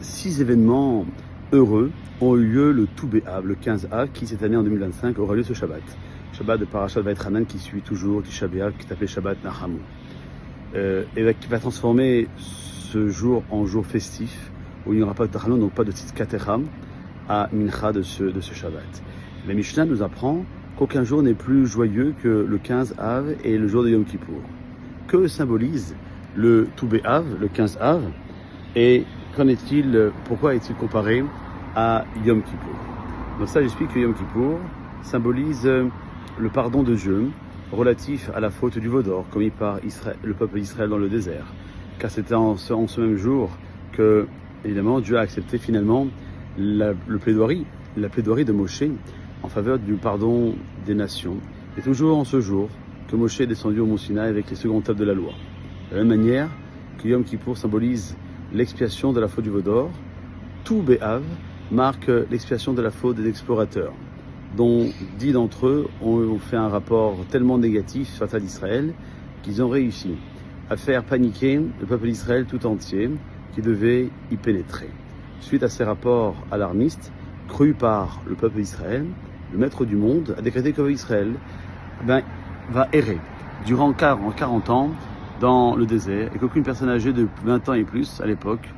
6 événements heureux ont eu lieu le Tou B'Av, le 15 Av, qui cette année en 2025 aura lieu ce Shabbat. Shabbat de Parashat Vaïtranan qui suit toujours Tisha B'Av, qui est appelé Shabbat Nachamu. Et qui va transformer ce jour en jour festif, où il n'y aura pas de Tachanun, donc pas de Tzidkat Echam, à Mincha de ce Shabbat. La Mishnah nous apprend qu'aucun jour n'est plus joyeux que le 15 Av et le jour de Yom Kippour. Que symbolise le Tou B'Av, le 15 Av, et qu'en est-il, pourquoi est-il comparé à Yom Kippour? Donc ça, j'explique que Yom Kippour symbolise le pardon de Dieu relatif à la faute du veau d'or commis par le peuple d'Israël dans le désert. Car c'était en ce même jour que, évidemment, Dieu a accepté finalement la plaidoirie de Moshe en faveur du pardon des nations. Et toujours en ce jour que Moshe est descendu au Mont Sinaï avec les secondes tables de la loi. De la même manière que Yom Kippour symbolise l'expiation de la faute du veau d'or, Tou B'Av marque l'expiation de la faute des explorateurs, dont 10 d'entre eux ont fait un rapport tellement négatif face à l'Israël qu'ils ont réussi à faire paniquer le peuple d'Israël tout entier qui devait y pénétrer. Suite à ces rapports alarmistes, crus par le peuple d'Israël, le maître du monde a décrété que Israël va errer durant 40 ans dans le désert et qu'aucune personne âgée de 20 ans et plus à l'époque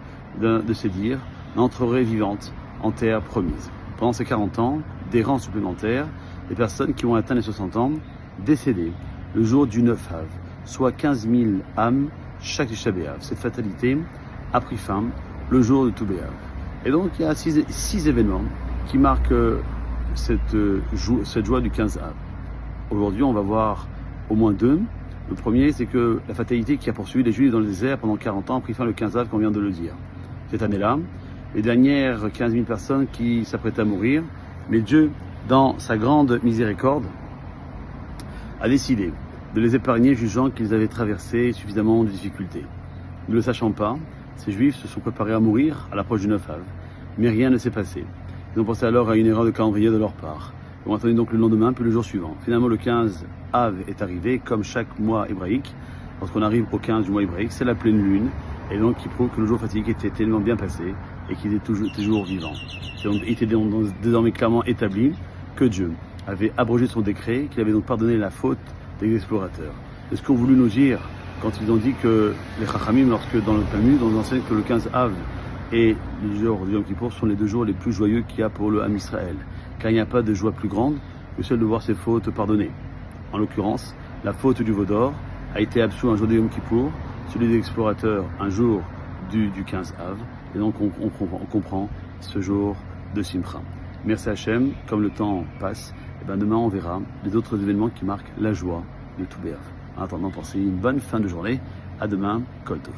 de ces dires n'entrerait vivante en terre promise. Pendant ces 40 ans, des rangs supplémentaires, des personnes qui ont atteint les 60 ans, décédées le jour du 9 Av, soit 15 000 âmes chaque Tisha B'Av. Cette fatalité a pris fin le jour de Tou B'Av. Et donc il y a 6 événements qui marquent cette joie du 15 Av. Aujourd'hui, on va voir au moins 2. Le premier, c'est que la fatalité qui a poursuivi les Juifs dans le désert pendant 40 ans a pris fin le 15 Av, comme on vient de le dire. Cette année-là, les dernières 15 000 personnes qui s'apprêtaient à mourir, mais Dieu, dans sa grande miséricorde, a décidé de les épargner, jugeant qu'ils avaient traversé suffisamment de difficultés. Ne le sachant pas, ces Juifs se sont préparés à mourir à l'approche du 9 Av, mais rien ne s'est passé. Ils ont pensé alors à une erreur de calendrier de leur part. Ils ont attendu donc le lendemain, puis le jour suivant. Finalement, le 15 Av est arrivé, comme chaque mois hébraïque. Lorsqu'on arrive au 15 du mois hébraïque, c'est la pleine lune, et donc qui prouve que le jour fatidique était tellement bien passé et qu'il était toujours vivant. Il était désormais clairement établi que Dieu avait abrogé son décret, qu'il avait donc pardonné la faute des explorateurs. C'est ce qu'ont voulu nous dire quand ils ont dit que les Chachamim, lorsque dans le Talmud, on enseigne que le 15 Av et le jour du Yom Kippour sont les 2 jours les plus joyeux qu'il y a pour le Ham Israël, car il n'y a pas de joie plus grande que celle de voir ses fautes pardonnées. En l'occurrence, la faute du veau d'or a été absous un jour de Yom Kippour, celui des explorateurs un jour du 15 Av, et donc on comprend ce jour de Simcha. Merci Hachem, comme le temps passe, et demain on verra les autres événements qui marquent la joie de Tou B'Av. En attendant, passez une bonne fin de journée. À demain, Kol Tov.